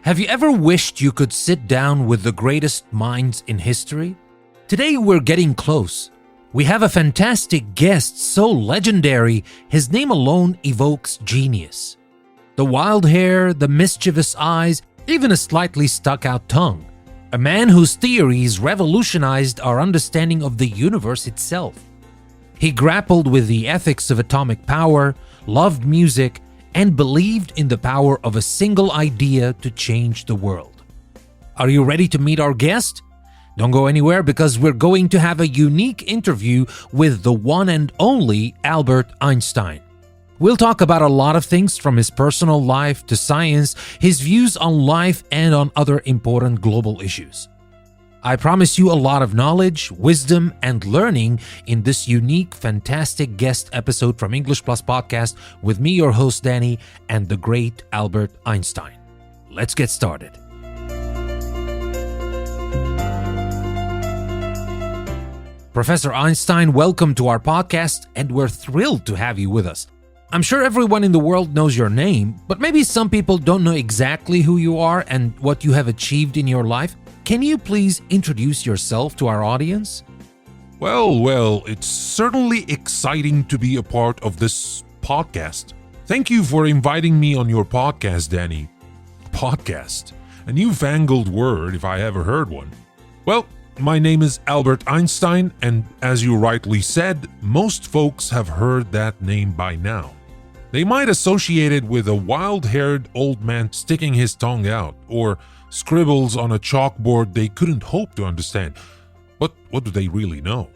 Have you ever wished you could sit down with the greatest minds in history? Today we're getting close. We have a fantastic guest so legendary, his name alone evokes genius. The wild hair, the mischievous eyes, even a slightly stuck-out tongue. A man whose theories revolutionized our understanding of the universe itself. He grappled with the ethics of atomic power, loved music, and believed in the power of a single idea to change the world. Are you ready to meet our guest? Don't go anywhere because we're going to have a unique interview with the one and only Albert Einstein. We'll talk about a lot of things from his personal life to science, his views on life, and on other important global issues. I promise you a lot of knowledge, wisdom, and learning in this unique, fantastic guest episode from English Plus Podcast with me, your host Danny, and the great Albert Einstein. Let's get started. Professor Einstein, welcome to our podcast, and we're thrilled to have you with us. I'm sure everyone in the world knows your name, but maybe some people don't know exactly who you are and what you have achieved in your life. Can you please introduce yourself to our audience? Well, it's certainly exciting to be a part of this podcast. Thank you for inviting me on your podcast, Danny. Podcast, a newfangled word if I ever heard one. Well, my name is Albert Einstein, and as you rightly said, most folks have heard that name by now. They might associate it with a wild-haired old man sticking his tongue out, or scribbles on a chalkboard they couldn't hope to understand. But what do they really know?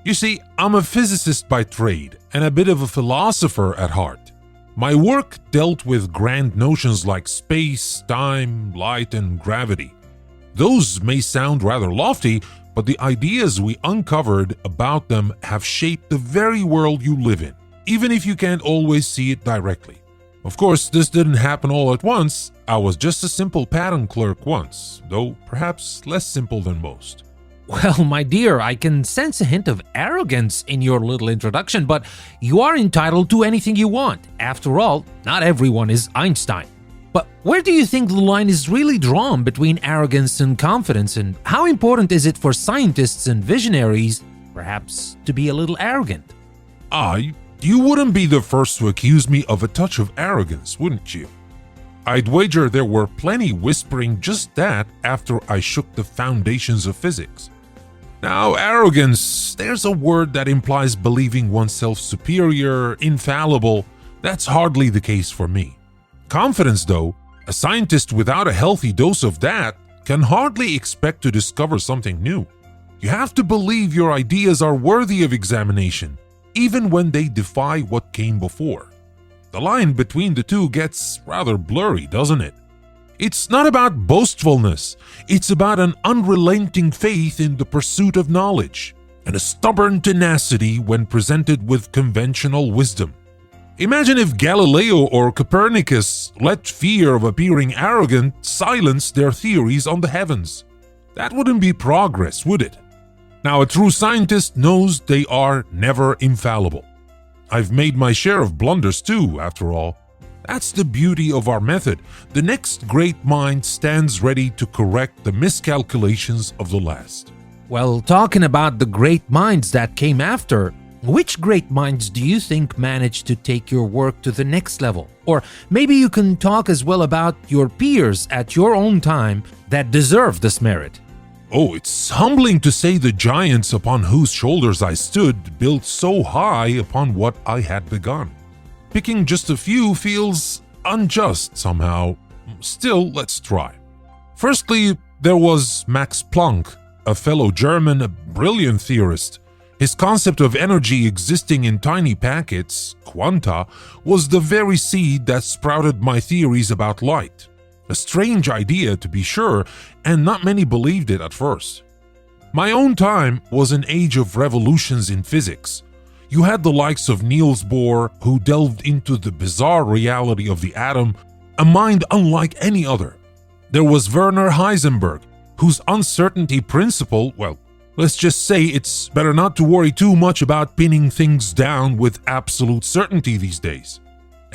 You see, I'm a physicist by trade, and a bit of a philosopher at heart. My work dealt with grand notions like space, time, light, and gravity. Those may sound rather lofty, but the ideas we uncovered about them have shaped the very world you live in, even if you can't always see it directly. Of course, this didn't happen all at once. I was just a simple patent clerk once, though perhaps less simple than most. Well, my dear, I can sense a hint of arrogance in your little introduction, but you are entitled to anything you want. After all, not everyone is Einstein. But where do you think the line is really drawn between arrogance and confidence, and how important is it for scientists and visionaries, perhaps, to be a little arrogant? You wouldn't be the first to accuse me of a touch of arrogance, wouldn't you? I'd wager there were plenty whispering just that after I shook the foundations of physics. Now, arrogance, there's a word that implies believing oneself superior, infallible. That's hardly the case for me. Confidence, though, a scientist without a healthy dose of that can hardly expect to discover something new. You have to believe your ideas are worthy of examination, even when they defy what came before. The line between the two gets rather blurry, doesn't it? It's not about boastfulness, it's about an unrelenting faith in the pursuit of knowledge, and a stubborn tenacity when presented with conventional wisdom. Imagine if Galileo or Copernicus let fear of appearing arrogant silence their theories on the heavens. That wouldn't be progress, would it? Now, a true scientist knows they are never infallible. I've made my share of blunders too, after all. That's the beauty of our method. The next great mind stands ready to correct the miscalculations of the last. Well, talking about the great minds that came after, which great minds do you think managed to take your work to the next level? Or maybe you can talk as well about your peers at your own time that deserve this merit. Oh, it's humbling to say the giants upon whose shoulders I stood built so high upon what I had begun. Picking just a few feels unjust somehow. Still, let's try. Firstly, there was Max Planck, a fellow German, a brilliant theorist. His concept of energy existing in tiny packets, quanta, was the very seed that sprouted my theories about light. A strange idea, to be sure, and not many believed it at first. My own time was an age of revolutions in physics. You had the likes of Niels Bohr, who delved into the bizarre reality of the atom, a mind unlike any other. There was Werner Heisenberg, whose uncertainty principle, well, let's just say it's better not to worry too much about pinning things down with absolute certainty these days.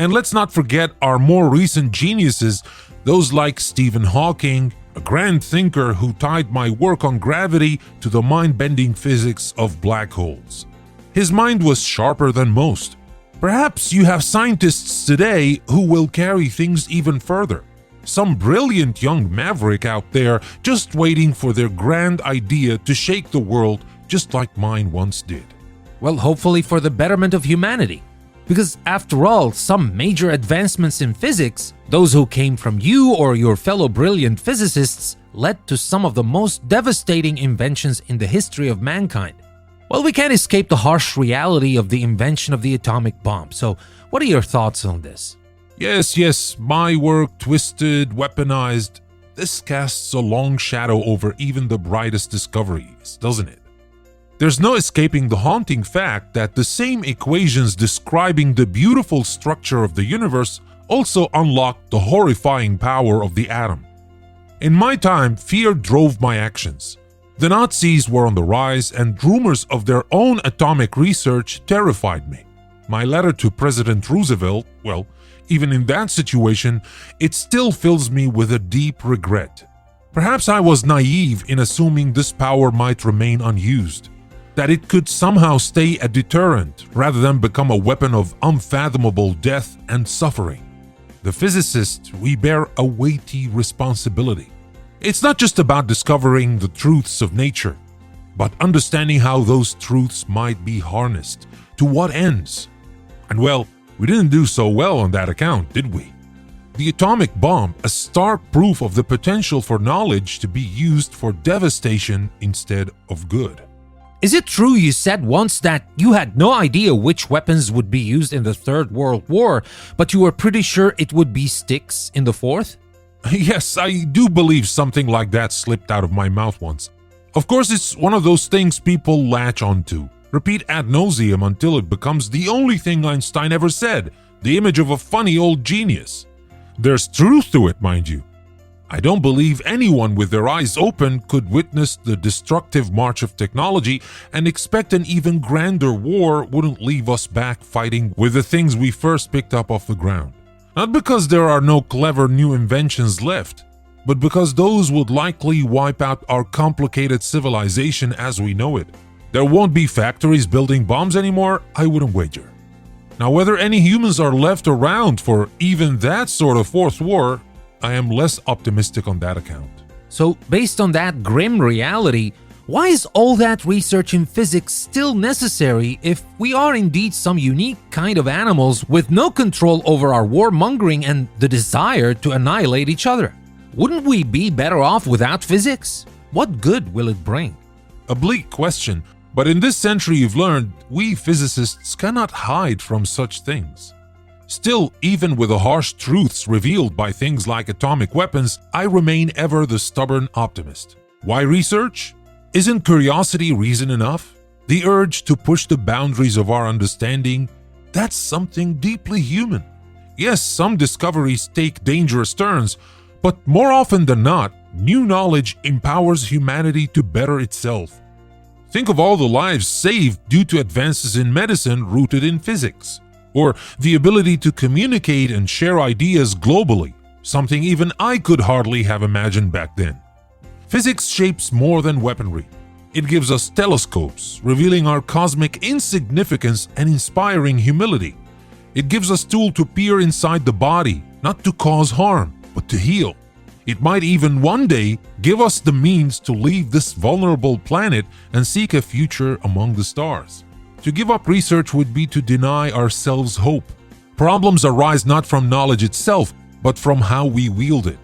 And let's not forget our more recent geniuses, Those like Stephen Hawking, a grand thinker who tied my work on gravity to the mind-bending physics of black holes. His mind was sharper than most. Perhaps you have scientists today who will carry things even further. Some brilliant young maverick out there just waiting for their grand idea to shake the world just like mine once did. Well, hopefully for the betterment of humanity. Because after all, some major advancements in physics, those who came from you or your fellow brilliant physicists, led to some of the most devastating inventions in the history of mankind. Well, we can't escape the harsh reality of the invention of the atomic bomb. So, what are your thoughts on this? Yes, my work twisted, weaponized. This casts a long shadow over even the brightest discoveries, doesn't it? There's no escaping the haunting fact that the same equations describing the beautiful structure of the universe also unlocked the horrifying power of the atom. In my time, fear drove my actions. The Nazis were on the rise, and rumors of their own atomic research terrified me. My letter to President Roosevelt, well, even in that situation, it still fills me with a deep regret. Perhaps I was naive in assuming this power might remain unused, that it could somehow stay a deterrent rather than become a weapon of unfathomable death and suffering. The physicists, we bear a weighty responsibility. It's not just about discovering the truths of nature, but understanding how those truths might be harnessed, to what ends. And well, we didn't do so well on that account, did we? The atomic bomb, a stark proof of the potential for knowledge to be used for devastation instead of good. Is it true you said once that you had no idea which weapons would be used in the Third World War, but you were pretty sure it would be sticks in the Fourth? Yes, I do believe something like that slipped out of my mouth once. Of course, it's one of those things people latch onto, repeat ad nauseum until it becomes the only thing Einstein ever said, the image of a funny old genius. There's truth to it, mind you. I don't believe anyone with their eyes open could witness the destructive march of technology and expect an even grander war wouldn't leave us back fighting with the things we first picked up off the ground. Not because there are no clever new inventions left, but because those would likely wipe out our complicated civilization as we know it. There won't be factories building bombs anymore, I wouldn't wager. Now, whether any humans are left around for even that sort of fourth war, I am less optimistic on that account. So, based on that grim reality, why is all that research in physics still necessary if we are indeed some unique kind of animals with no control over our warmongering and the desire to annihilate each other? Wouldn't we be better off without physics? What good will it bring? A bleak question, but in this century you've learned we physicists cannot hide from such things. Still, even with the harsh truths revealed by things like atomic weapons, I remain ever the stubborn optimist. Why research? Isn't curiosity reason enough? The urge to push the boundaries of our understanding, that's something deeply human. Yes, some discoveries take dangerous turns, but more often than not, new knowledge empowers humanity to better itself. Think of all the lives saved due to advances in medicine rooted in physics, or the ability to communicate and share ideas globally, something even I could hardly have imagined back then. Physics shapes more than weaponry. It gives us telescopes, revealing our cosmic insignificance and inspiring humility. It gives us tools to peer inside the body, not to cause harm, but to heal. It might even one day give us the means to leave this vulnerable planet and seek a future among the stars. To give up research would be to deny ourselves hope. Problems arise not from knowledge itself, but from how we wield it.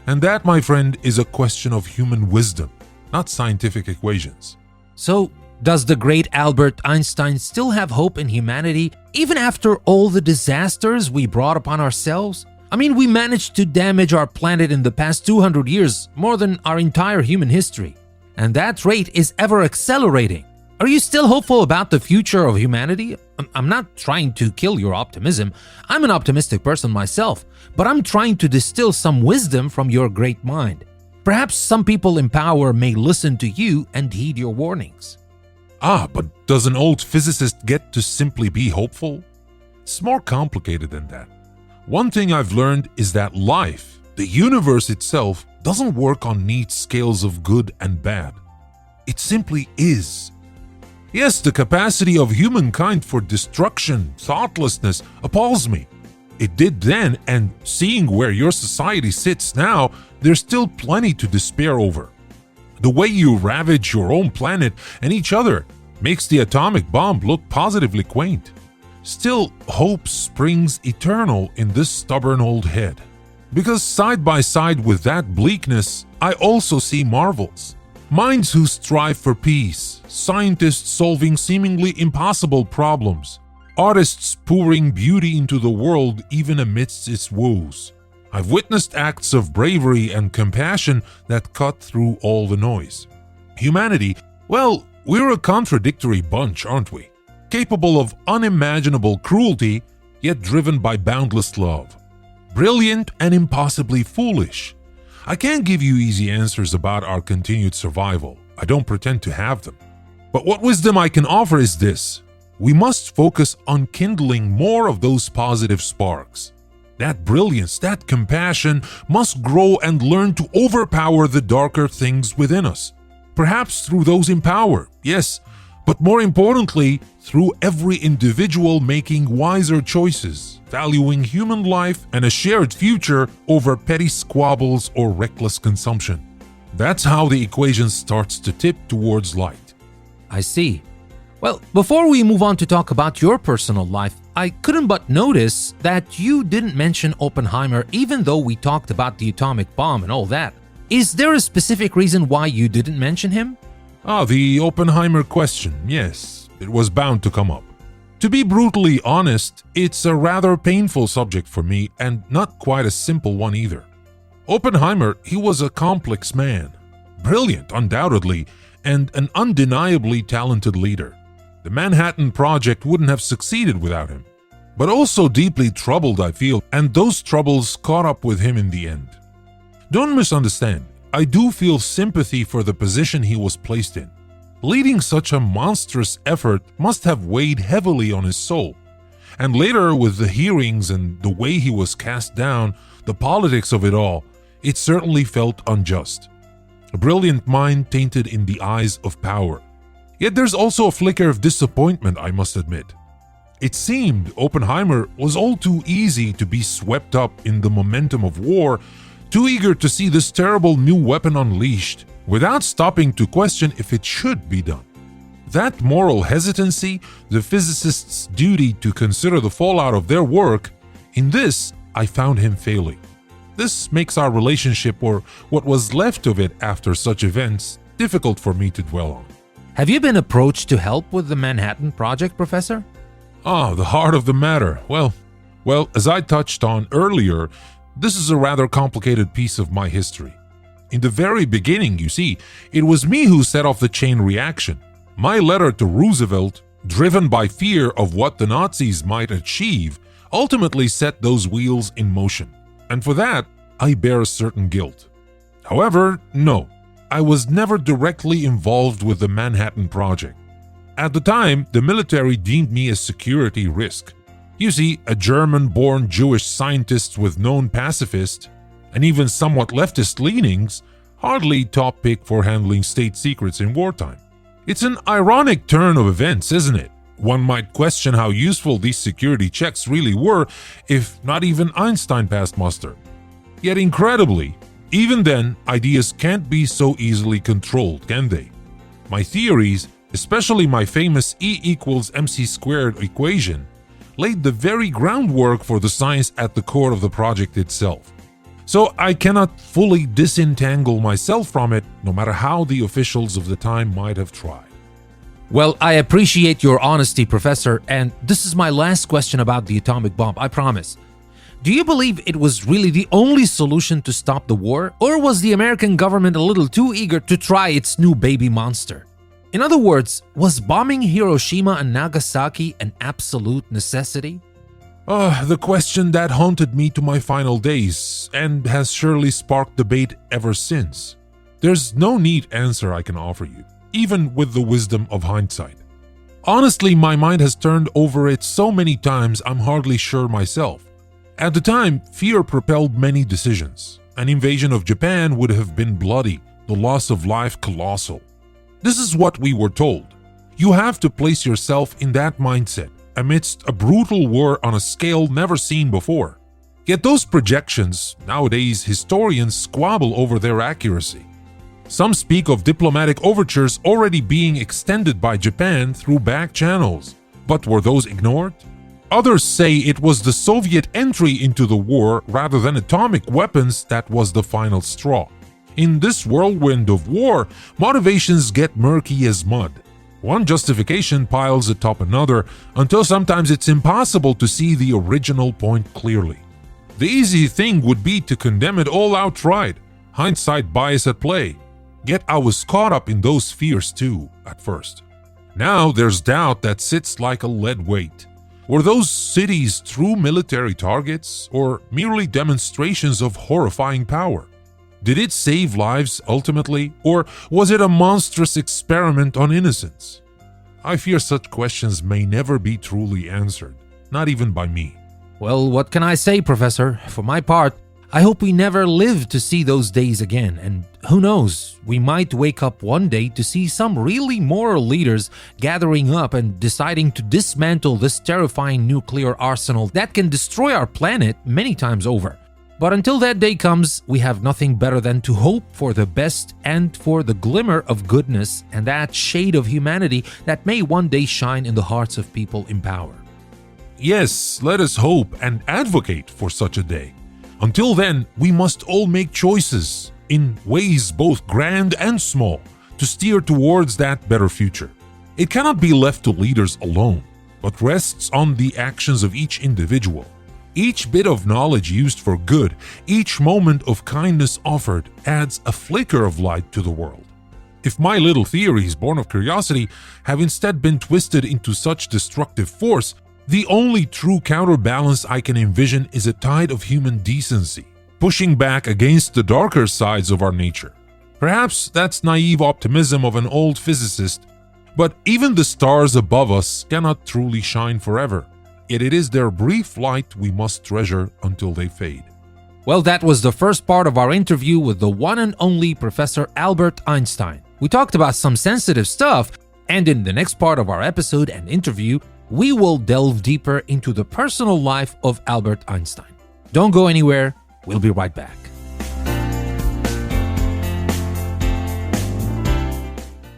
And that, my friend, is a question of human wisdom, not scientific equations. So, does the great Albert Einstein still have hope in humanity, even after all the disasters we brought upon ourselves? I mean, we managed to damage our planet in the past 200 years, more than our entire human history. And that rate is ever accelerating. Are you still hopeful about the future of humanity? I'm not trying to kill your optimism. I'm an optimistic person myself, but I'm trying to distill some wisdom from your great mind. Perhaps some people in power may listen to you and heed your warnings. But does an old physicist get to simply be hopeful? It's more complicated than that. One thing I've learned is that life, The universe itself doesn't work on neat scales of good and bad. It simply is. Yes, the capacity of humankind for destruction, thoughtlessness, appalls me. It did then, and seeing where your society sits now, there's still plenty to despair over. The way you ravage your own planet and each other makes the atomic bomb look positively quaint. Still, hope springs eternal in this stubborn old head. Because side by side with that bleakness, I also see marvels. Minds who strive for peace, scientists solving seemingly impossible problems, artists pouring beauty into the world even amidst its woes. I've witnessed acts of bravery and compassion that cut through all the noise. Humanity, well, we're a contradictory bunch, aren't we? Capable of unimaginable cruelty, yet driven by boundless love. Brilliant and impossibly foolish. I can't give you easy answers about our continued survival. I don't pretend to have them. But what wisdom I can offer is this. We must focus on kindling more of those positive sparks. That brilliance, that compassion must grow and learn to overpower the darker things within us. Perhaps through those in power, yes, but more importantly, through every individual making wiser choices, valuing human life and a shared future over petty squabbles or reckless consumption. That's how the equation starts to tip towards light. I see. Well, before we move on to talk about your personal life, I couldn't but notice that you didn't mention Oppenheimer even though we talked about the atomic bomb and all that. Is there a specific reason why you didn't mention him? The Oppenheimer question, yes, it was bound to come up. To be brutally honest, it's a rather painful subject for me and not quite a simple one either. Oppenheimer, he was a complex man, brilliant undoubtedly, and an undeniably talented leader. The Manhattan Project wouldn't have succeeded without him. But also deeply troubled, I feel, and those troubles caught up with him in the end. Don't misunderstand, I do feel sympathy for the position he was placed in. Leading such a monstrous effort must have weighed heavily on his soul. And later, with the hearings and the way he was cast down, the politics of it all, it certainly felt unjust. A brilliant mind tainted in the eyes of power. Yet there's also a flicker of disappointment, I must admit. It seemed Oppenheimer was all too easy to be swept up in the momentum of war, too eager to see this terrible new weapon unleashed, without stopping to question if it should be done. That moral hesitancy, the physicist's duty to consider the fallout of their work, in this I found him failing. This makes our relationship, or what was left of it after such events, difficult for me to dwell on. Have you been approached to help with the Manhattan Project, Professor? The heart of the matter. Well, as I touched on earlier, this is a rather complicated piece of my history. In the very beginning, you see, it was me who set off the chain reaction. My letter to Roosevelt, driven by fear of what the Nazis might achieve, ultimately set those wheels in motion. And for that, I bear a certain guilt. However, no, I was never directly involved with the Manhattan Project. At the time, the military deemed me a security risk. You see, a German-born Jewish scientist with known pacifist and even somewhat leftist leanings, hardly top pick for handling state secrets in wartime. It's an ironic turn of events, isn't it? One might question how useful these security checks really were if not even Einstein passed muster. Yet incredibly, even then, ideas can't be so easily controlled, can they? My theories, especially my famous E=mc² equation, laid the very groundwork for the science at the core of the project itself. So I cannot fully disentangle myself from it, no matter how the officials of the time might have tried. Well, I appreciate your honesty, Professor, and this is my last question about the atomic bomb, I promise. Do you believe it was really the only solution to stop the war, or was the American government a little too eager to try its new baby monster? In other words, was bombing Hiroshima and Nagasaki an absolute necessity? The question that haunted me to my final days, and has surely sparked debate ever since. There's no neat answer I can offer you, even with the wisdom of hindsight. Honestly, my mind has turned over it so many times I'm hardly sure myself. At the time, fear propelled many decisions, an invasion of Japan would have been bloody, the loss of life colossal. This is what we were told. You have to place yourself in that mindset amidst a brutal war on a scale never seen before. Yet those projections, nowadays historians squabble over their accuracy. Some speak of diplomatic overtures already being extended by Japan through back channels. But were those ignored? Others say it was the Soviet entry into the war rather than atomic weapons that was the final straw. In this whirlwind of war, motivations get murky as mud. One justification piles atop another until sometimes it's impossible to see the original point clearly. The easy thing would be to condemn it all outright, hindsight bias at play. Yet I was caught up in those fears too, at first. Now there's doubt that sits like a lead weight. Were those cities true military targets or merely demonstrations of horrifying power? Did it save lives ultimately, or was it a monstrous experiment on innocence? I fear such questions may never be truly answered, not even by me. Well, what can I say, Professor? For my part, I hope we never live to see those days again, and who knows, we might wake up one day to see some really moral leaders gathering up and deciding to dismantle this terrifying nuclear arsenal that can destroy our planet many times over. But until that day comes, we have nothing better than to hope for the best and for the glimmer of goodness and that shade of humanity that may one day shine in the hearts of people in power. Yes, let us hope and advocate for such a day. Until then, we must all make choices, in ways both grand and small, to steer towards that better future. It cannot be left to leaders alone, but rests on the actions of each individual. Each bit of knowledge used for good, each moment of kindness offered, adds a flicker of light to the world. If my little theories, born of curiosity, have instead been twisted into such destructive force, the only true counterbalance I can envision is a tide of human decency, pushing back against the darker sides of our nature. Perhaps that's naive optimism of an old physicist, but even the stars above us cannot truly shine forever. Yet it is their brief light we must treasure until they fade. Well, that was the first part of our interview with the one and only Professor Albert Einstein. We talked about some sensitive stuff, and in the next part of our episode and interview, we will delve deeper into the personal life of Albert Einstein. Don't go anywhere, we'll be right back.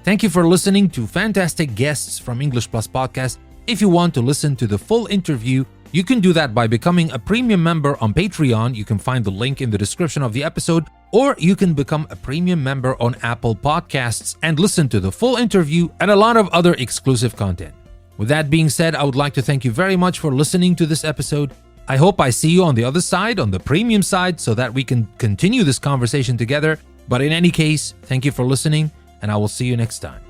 Thank you for listening to Fantastic Guests from English Plus Podcast. If you want to listen to the full interview, you can do that by becoming a premium member on Patreon. You can find the link in the description of the episode, or you can become a premium member on Apple Podcasts and listen to the full interview and a lot of other exclusive content. With that being said, I would like to thank you very much for listening to this episode. I hope I see you on the other side, on the premium side, so that we can continue this conversation together. But in any case, thank you for listening, and I will see you next time.